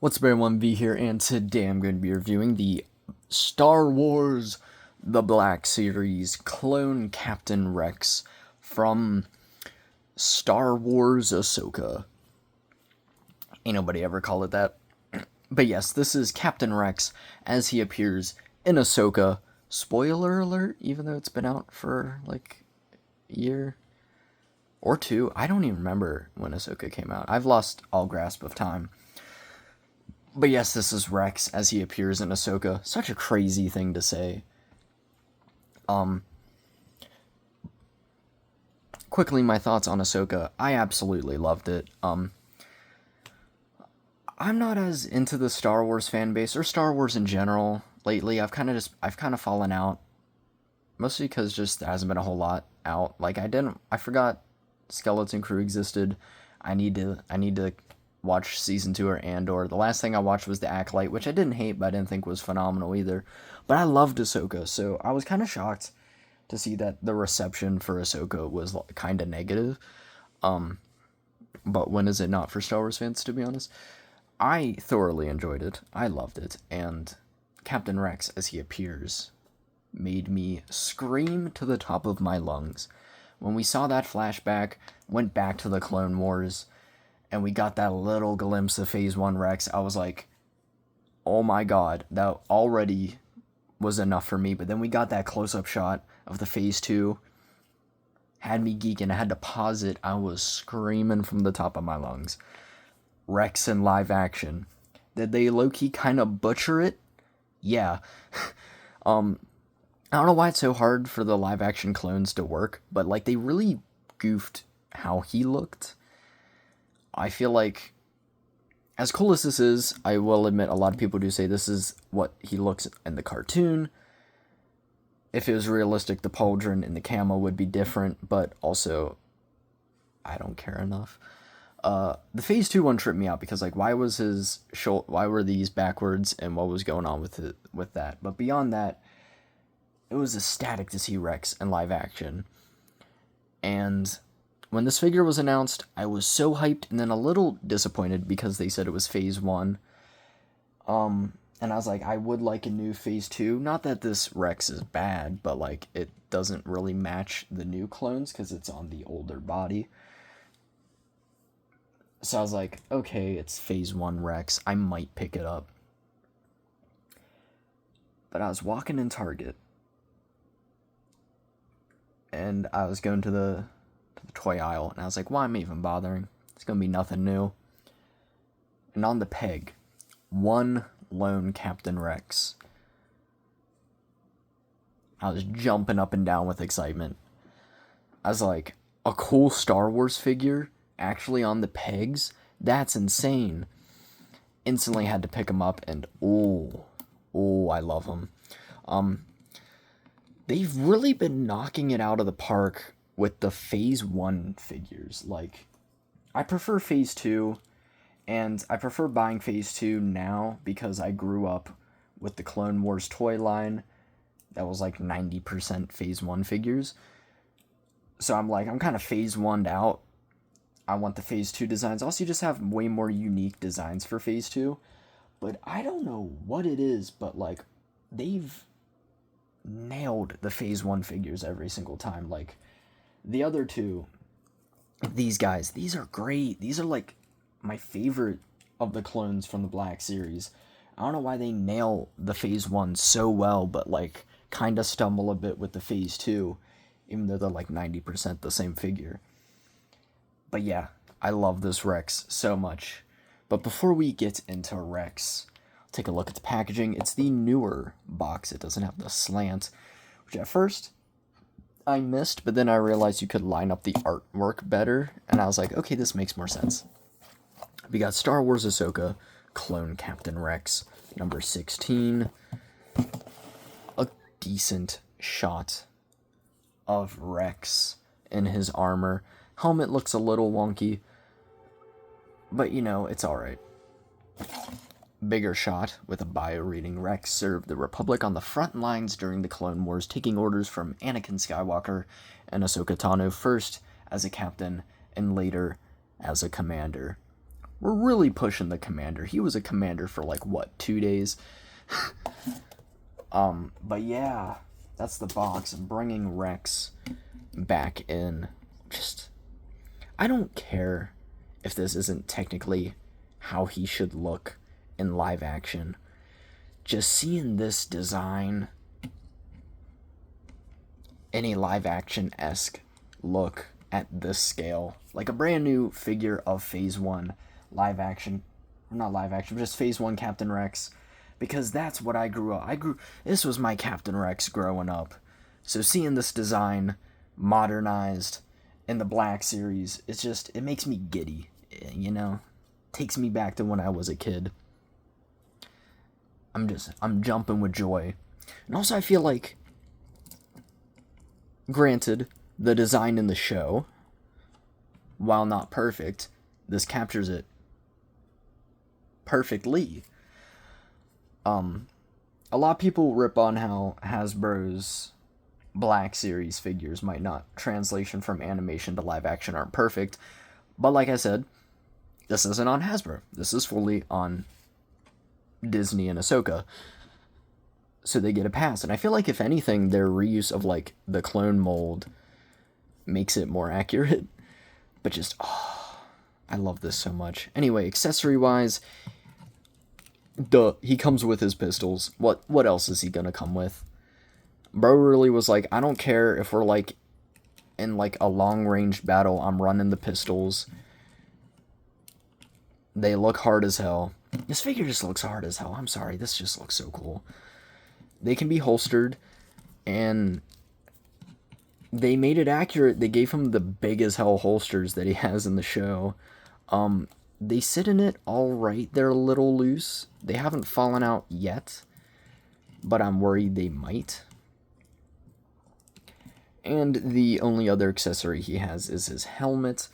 What's up everyone, V here, and today I'm going to be reviewing the Star Wars The Black Series Clone Captain Rex from Star Wars Ahsoka. Ain't nobody ever called it that. But yes, this is Captain Rex as he appears in Ahsoka. Spoiler alert, even though it's been out for like a year or two. I don't even remember when Ahsoka came out. I've lost all grasp of time. But yes, this is Rex as he appears in Ahsoka. Such a crazy thing to say. Quickly, my thoughts on Ahsoka. I absolutely loved it. I'm not as into the Star Wars fan base or Star Wars in general lately. I've kind of fallen out, mostly because just there hasn't been a whole lot out. Like I forgot Skeleton Crew existed. I need to watch season 2 or Andor. The last thing I watched was The Acolyte, which I didn't hate, but I didn't think was phenomenal either. But I loved Ahsoka, so I was kind of shocked to see that the reception for Ahsoka was kind of negative. But when is it not for Star Wars fans, to be honest? I thoroughly enjoyed it. I loved it, and Captain Rex, as he appears, made me scream to the top of my lungs. When we saw that flashback, went back to the Clone Wars, and we got that little glimpse of Phase 1 Rex, I was like, oh my god, that already was enough for me. But then we got that close-up shot of the Phase 2, had me geeking. I had to pause it. I was screaming from the top of my lungs. Rex in live action. Did they low-key kind of butcher it? Yeah. I don't know why it's so hard for the live-action clones to work, but like they really goofed how he looked. I feel like, as cool as this is, I will admit a lot of people do say this is what he looks in the cartoon. If it was realistic, the pauldron and the camo would be different, but also, I don't care enough. The Phase 2 one tripped me out because, like, why were these backwards, and what was going on with that? But beyond that, it was ecstatic to see Rex in live action. And when this figure was announced, I was so hyped and then a little disappointed because they said it was Phase 1. And I was like, I would like a new Phase 2. Not that this Rex is bad, but like it doesn't really match the new clones because it's on the older body. So I was like, okay, it's Phase 1 Rex. I might pick it up. But I was walking in Target, and I was going to the toy aisle, and I was like, why am I even bothering? It's gonna be nothing new. And on the peg, one lone Captain Rex. I was jumping up and down with excitement. I was like, a cool Star Wars figure actually on the pegs? That's insane. Instantly had to pick him up, and I love him. They've really been knocking it out of the park with the Phase 1 figures. Like, I prefer Phase 2, and I prefer buying Phase 2 now because I grew up with the Clone Wars toy line that was like 90% Phase 1 figures. So I'm kind of Phase 1'd out. I want the Phase 2 designs. Also, you just have way more unique designs for Phase 2. But I don't know what it is, but like, they've nailed the Phase 1 figures every single time. Like, the other two, these guys, these are great. These are like my favorite of the clones from the Black Series. I don't know why they nail the Phase 1 so well, but like kind of stumble a bit with the Phase 2, even though they're like 90% the same figure. But yeah, I love this Rex so much. But before we get into Rex, take a look at the packaging. It's the newer box. It doesn't have the slant, which at first I missed, but then I realized you could line up the artwork better, and I was like, okay, this makes more sense. We got Star Wars Ahsoka, Clone Captain Rex, number 16. A decent shot of Rex in his armor. Helmet looks a little wonky, but you know, it's alright. Bigger shot with a bio reading Rex served the Republic on the front lines during the Clone Wars, taking orders from Anakin Skywalker and Ahsoka Tano, first as a captain and later as a commander. we're really pushing the commander. He was a commander for like, what, 2 days? But yeah, that's the box. I'm bringing Rex back in. Just, I don't care if this isn't technically how he should look in live action. Just seeing this design in a live action-esque look at this scale, like a brand new figure of Phase 1 live action, not live action, just Phase 1 Captain Rex, because that's what I grew up. This was my Captain Rex growing up. So seeing this design modernized in the Black Series, it makes me giddy, you know? Takes me back to when I was a kid. I'm jumping with joy. And also I feel like, granted, the design in the show, while not perfect, this captures it perfectly. A lot of people rip on how Hasbro's Black Series figures might not, translation from animation to live action, aren't perfect. But like I said, this isn't on Hasbro. This is fully on Disney and Ahsoka. So they get a pass. And I feel like, if anything, their reuse of, like, the clone mold makes it more accurate. But just, I love this so much. Anyway, accessory-wise, he comes with his pistols. What else is he gonna come with? Bro really was like, I don't care if we're, like, in, like, a long-range battle, I'm running the pistols. They look hard as hell. This figure just looks hard as hell. I'm sorry, this just looks so cool. They can be holstered, and they made it accurate. They gave him the big as hell holsters that he has in the show. They sit in it all right. They're a little loose. They haven't fallen out yet, but I'm worried they might. And the only other accessory he has is his helmet.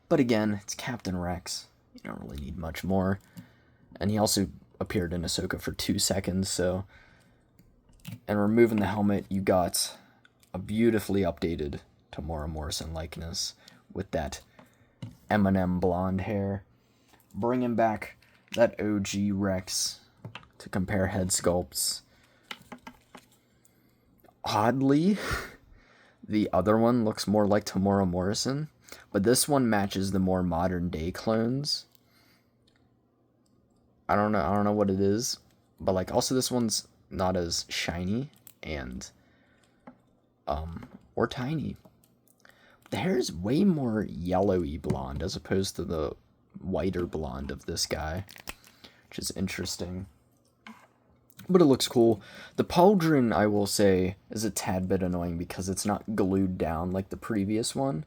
But again, it's Captain Rex. You don't really need much more. And he also appeared in Ahsoka for 2 seconds, so... And removing the helmet, you got a beautifully updated Tamora Morrison likeness with that Eminem blonde hair. Bringing back that OG Rex to compare head sculpts. Oddly, the other one looks more like Tamora Morrison, but this one matches the more modern day clones. I don't know what it is, but like, also this one's not as shiny and or tiny. The hair is way more yellowy blonde as opposed to the whiter blonde of this guy, which is interesting. But it looks cool. The pauldron, I will say, is a tad bit annoying because it's not glued down like the previous one.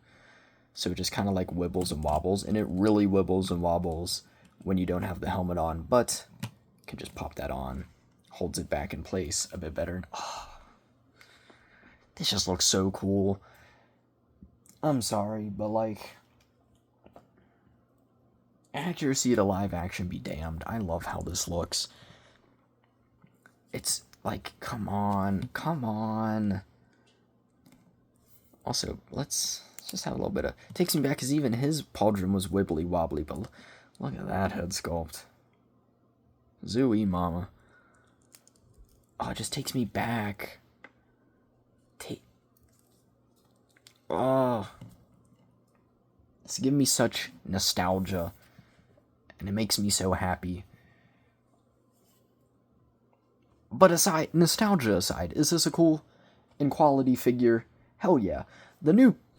So it just kind of like wibbles and wobbles, and it really wibbles and wobbles when you don't have the helmet on, but you can just pop that on. Holds it back in place a bit better. This just looks so cool. I'm sorry, but like, accuracy to live action be damned. I love how this looks. It's like, come on. Also, let's just have a little bit of... Takes me back, because even his pauldron was wibbly wobbly, but look at that head sculpt. Zooey mama. Oh, it just takes me back. It's giving me such nostalgia, and it makes me so happy. But nostalgia aside, is this a cool and quality figure? Hell yeah.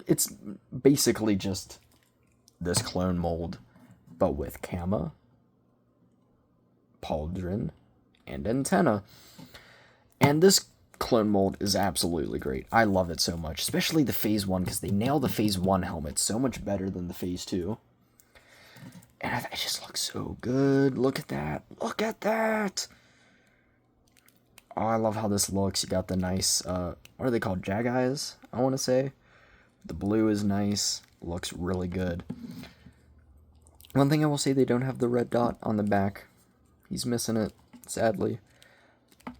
It's basically just this clone mold, but with Kama, pauldron, and antenna. And this clone mold is absolutely great. I love it so much, especially the Phase 1, because they nail the Phase 1 helmet so much better than the Phase 2. And it just looks so good. Look at that. Look at that. Oh, I love how this looks. You got the nice, what are they called? Jag eyes, I want to say. The blue is nice. Looks really good. One thing I will say, they don't have the red dot on the back. He's missing it, sadly.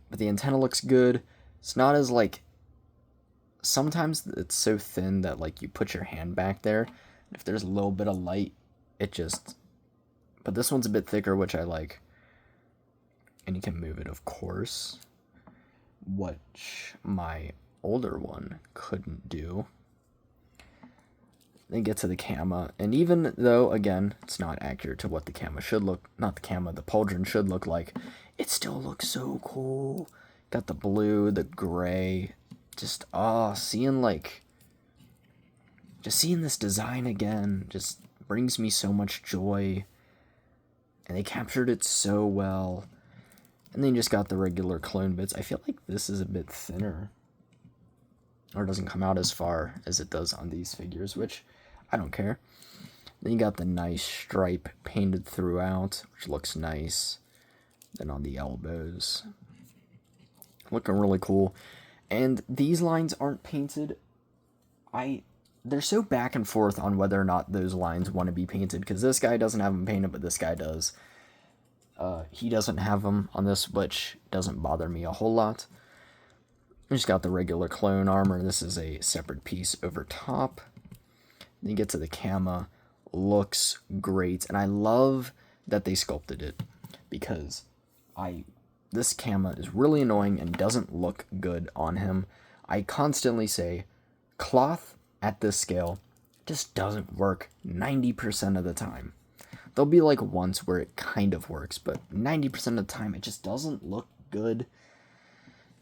But the antenna looks good. It's not as, like... Sometimes it's so thin that, like, you put your hand back there. If there's a little bit of light, it just But this one's a bit thicker, which I like. And you can move it, of course, which my older one couldn't do. Then get to the cama, and even though, again, it's not accurate to what the cama should look, not the cama, the pauldron should look like, it still looks so cool. Got the blue, the gray, just, seeing this design again just brings me so much joy, and they captured it so well. And then you just got the regular clone bits. I feel like this is a bit thinner, or doesn't come out as far as it does on these figures, which I don't care. Then you got the nice stripe painted throughout, which looks nice. Then on the elbows, looking really cool. And these lines aren't painted. They're so back and forth on whether or not those lines want to be painted, because this guy doesn't have them painted, but this guy does. He doesn't have them on this, which doesn't bother me a whole lot. We just got the regular clone armor. This is a separate piece over top. Then you get to the cama. Looks great, and I love that they sculpted it, because this cama is really annoying and doesn't look good on him. I constantly say cloth at this scale just doesn't work 90% of the time. There'll be like once where it kind of works, but 90% of the time it just doesn't look good.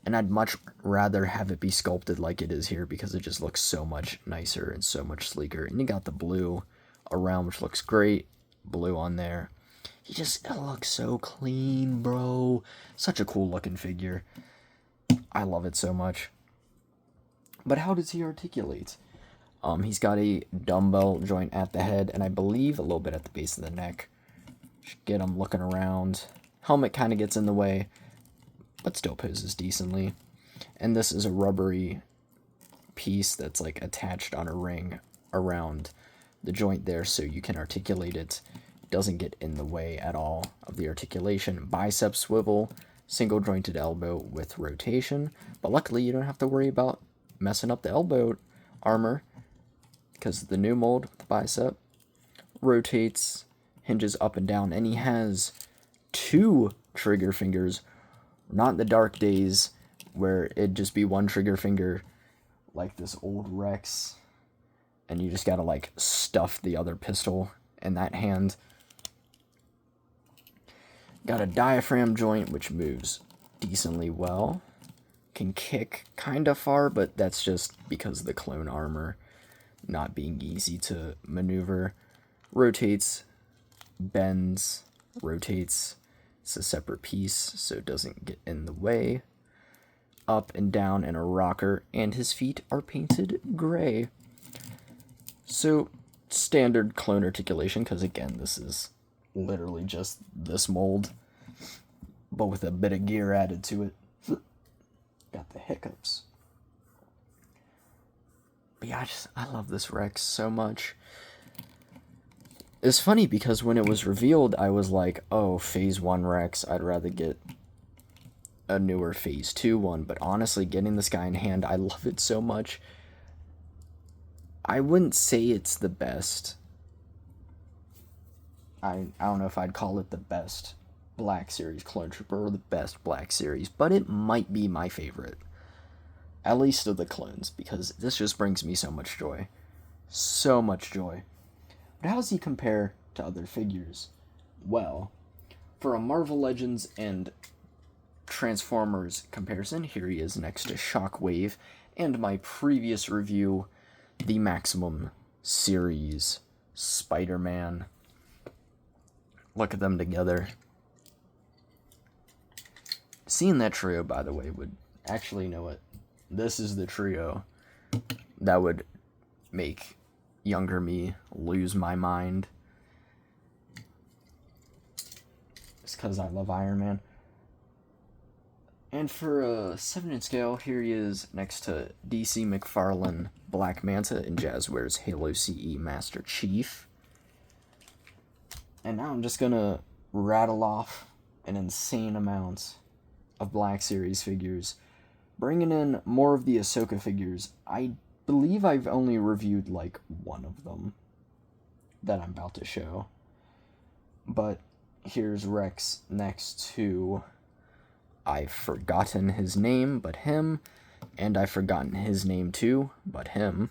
And I'd much rather have it be sculpted like it is here, because it just looks so much nicer and so much sleeker. And you got the blue around, which looks great. Blue on there. It looks so clean, bro. Such a cool looking figure. I love it so much. But how does he articulate? He's got a dumbbell joint at the head, and I believe a little bit at the base of the neck. Just get him looking around. Helmet kind of gets in the way, but still poses decently. And this is a rubbery piece that's like attached on a ring around the joint there, so you can articulate it. Doesn't get in the way at all of the articulation. Bicep swivel, single jointed elbow with rotation, but luckily you don't have to worry about messing up the elbow armor, because the new mold, the bicep, rotates, hinges up and down, and he has 2 trigger fingers, not the dark days where it'd just be 1 trigger finger like this old Rex, and you just gotta like stuff the other pistol in that hand. Got a diaphragm joint, which moves decently well. Can kick kind of far, but that's just because of the clone armor not being easy to maneuver. Rotates, bends, rotates. It's a separate piece, so it doesn't get in the way. Up and down in a rocker, and his feet are painted gray. So, standard clone articulation, because again, this is literally just this mold, but with a bit of gear added to it. Got the hiccups. But yeah, I love this Rex so much. It's funny because when it was revealed, I was like, oh, Phase 1 Rex, I'd rather get a newer Phase 2 one. But honestly, getting this guy in hand, I love it so much. I wouldn't say it's the best. I don't know if I'd call it the best Black Series Clone Trooper or the best Black Series, but it might be my favorite. At least of the clones, because this just brings me so much joy. So much joy. But how does he compare to other figures? Well, for a Marvel Legends and Transformers comparison, here he is next to Shockwave, and my previous review, the Maximum Series Spider-Man. Look at them together. Seeing that trio, by the way, would actually, you know what? This is the trio that would make younger me lose my mind. It's because I love Iron Man. And for a 7-inch scale, here he is next to DC McFarlane Black Manta and Jazzware's Halo CE Master Chief. And now I'm just gonna rattle off an insane amount of Black Series figures, bringing in more of the Ahsoka figures. I believe I've only reviewed like one of them that I'm about to show. But here's Rex next to, I've forgotten his name, but him, and I've forgotten his name too, but him.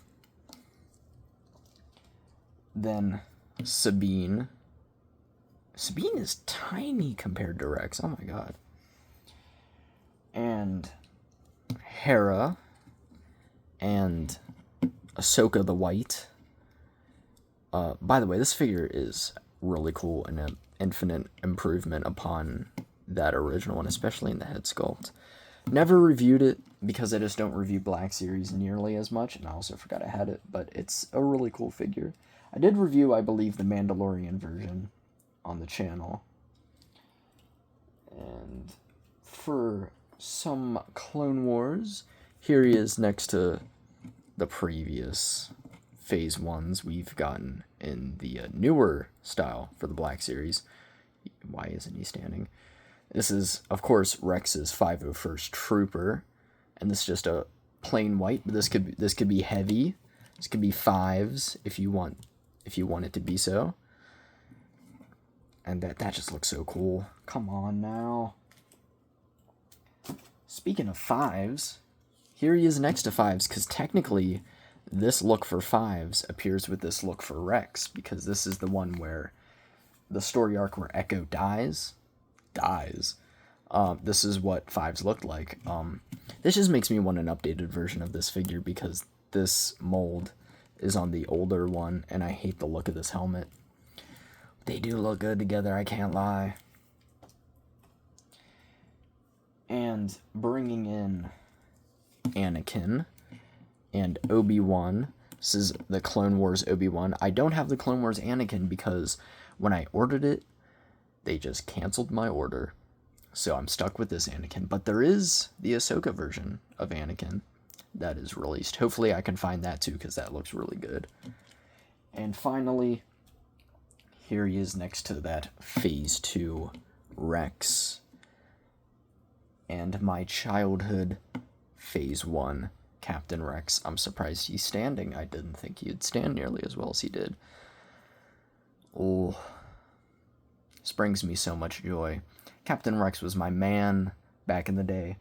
Then Sabine. Sabine is tiny compared to Rex, oh my god. And Hera, and Ahsoka the White. By the way, this figure is really cool and an infinite improvement upon that original one, especially in the head sculpt. Never reviewed it because I just don't review Black Series nearly as much, and I also forgot I had it, but it's a really cool figure. I did review, I believe, the Mandalorian version on the channel. And for some Clone Wars, here he is next to the previous Phase 1s we've gotten in the newer style for the Black Series. Why isn't he standing? This is, of course, Rex's 501st Trooper, and this is just a plain white, but this could be heavy. This could be 5s if you want it to be so. And that just looks so cool. Come on now. Speaking of 5s, here he is next to 5s, because technically this look for 5s appears with this look for Rex, because this is the one where the story arc where Echo dies. This is what 5s looked like. This just makes me want an updated version of this figure, because this mold is on the older one, and I hate the look of this helmet. They do look good together, I can't lie. And bringing in Anakin and Obi-Wan. This is the Clone Wars Obi-Wan. I don't have the Clone Wars Anakin because when I ordered it, they just canceled my order. So I'm stuck with this Anakin. But there is the Ahsoka version of Anakin that is released. Hopefully I can find that too, because that looks really good. And finally, here he is next to that Phase 2 Rex. And my childhood Phase 1 Captain Rex. I'm surprised he's standing. I didn't think he'd stand nearly as well as he did. Oh, this brings me so much joy. Captain Rex was my man back in the day.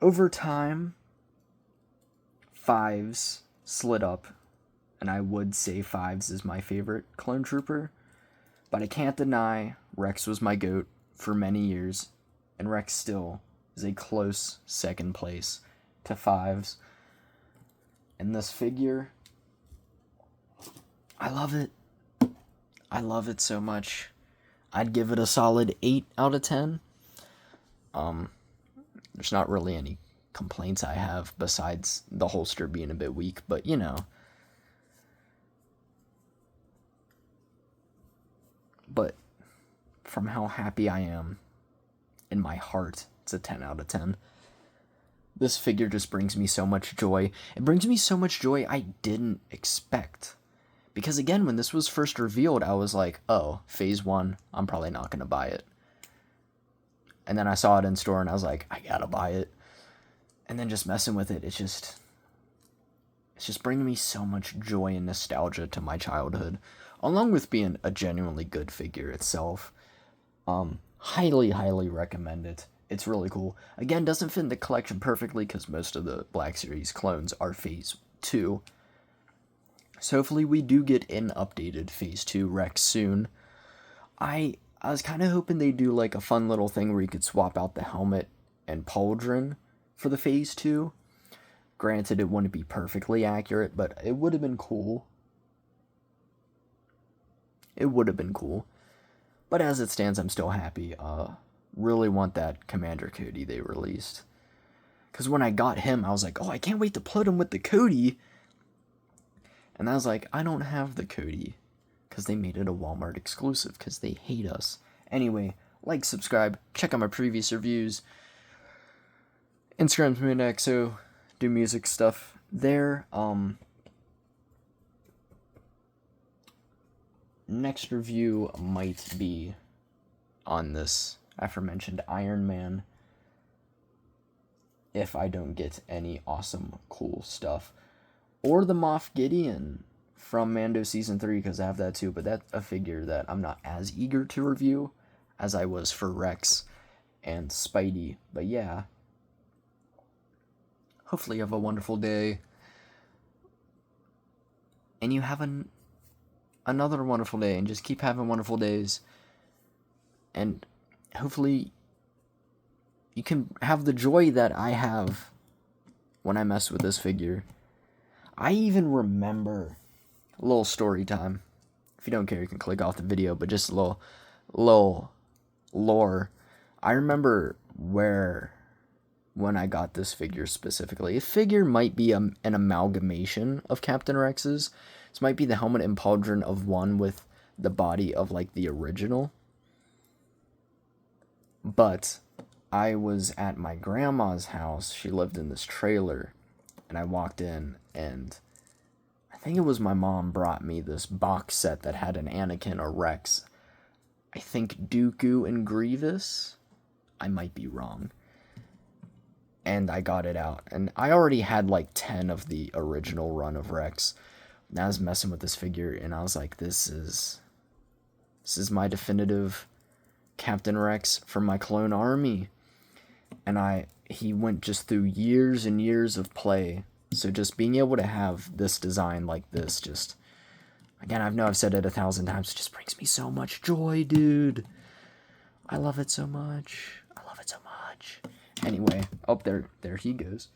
Over time, 5s slid up, and I would say 5s is my favorite clone trooper, but I can't deny Rex was my GOAT for many years, and Rex still is a close second place to 5s. And this figure, I love it. I love it so much. I'd give it a solid 8 out of 10. There's not really any complaints I have besides the holster being a bit weak, but you know. But from how happy I am in my heart, it's a 10 out of 10. This figure just brings me so much joy. It brings me so much joy I didn't expect. Because again, when this was first revealed, I was like, oh, Phase 1, I'm probably not going to buy it. And then I saw it in store and I was like, I gotta buy it. And then just messing with it, it's just bringing me so much joy and nostalgia to my childhood. Along with being a genuinely good figure itself. Highly, highly recommend it. It's really cool. Again, doesn't fit in the collection perfectly because most of the Black Series clones are Phase 2. So hopefully we do get an updated Phase 2 Rex soon. I was kind of hoping they'd do like a fun little thing where you could swap out the helmet and pauldron for the Phase 2. Granted, it wouldn't be perfectly accurate, but it would have been cool. It would have been cool. But as it stands, I'm still happy. Really want that Commander Cody they released. Because when I got him, I was like, oh, I can't wait to put him with the Cody. And I was like, I don't have the Cody. Because they made it a Walmart exclusive. Because they hate us. Anyway, like, subscribe. Check out my previous reviews. Instagram's MoonXO. Do music stuff there. Next review might be on this aforementioned Iron Man. If I don't get any awesome, cool stuff. Or the Moff Gideon from Mando Season 3, because I have that too, but that's a figure that I'm not as eager to review as I was for Rex and Spidey. But yeah, hopefully you have a wonderful day, and you have another wonderful day, and just keep having wonderful days, and hopefully you can have the joy that I have when I mess with this figure. I even remember, a little story time. If you don't care, you can click off the video, but just a little lore. I remember when I got this figure specifically. A figure might be an amalgamation of Captain Rex's. This might be the helmet and pauldron of one with the body of like the original. But I was at my grandma's house. She lived in this trailer, and I walked in, and I think it was my mom brought me this box set that had an Anakin, a Rex, I think Dooku and Grievous. I might be wrong. And I got it out, and I already had like 10 of the original run of Rex. And I was messing with this figure, and I was like, this is my definitive Captain Rex for my clone army. And he went just through years and years of play. So just being able to have this design like this, just, again, I know I've said it 1,000 times, it just brings me so much joy, dude. I love it so much. I love it so much. Anyway, there he goes.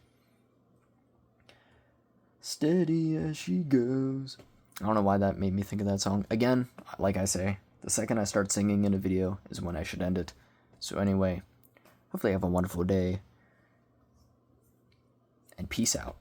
Steady as she goes. I don't know why that made me think of that song. Again, like I say, the second I start singing in a video is when I should end it. So anyway, hopefully you have a wonderful day. And peace out.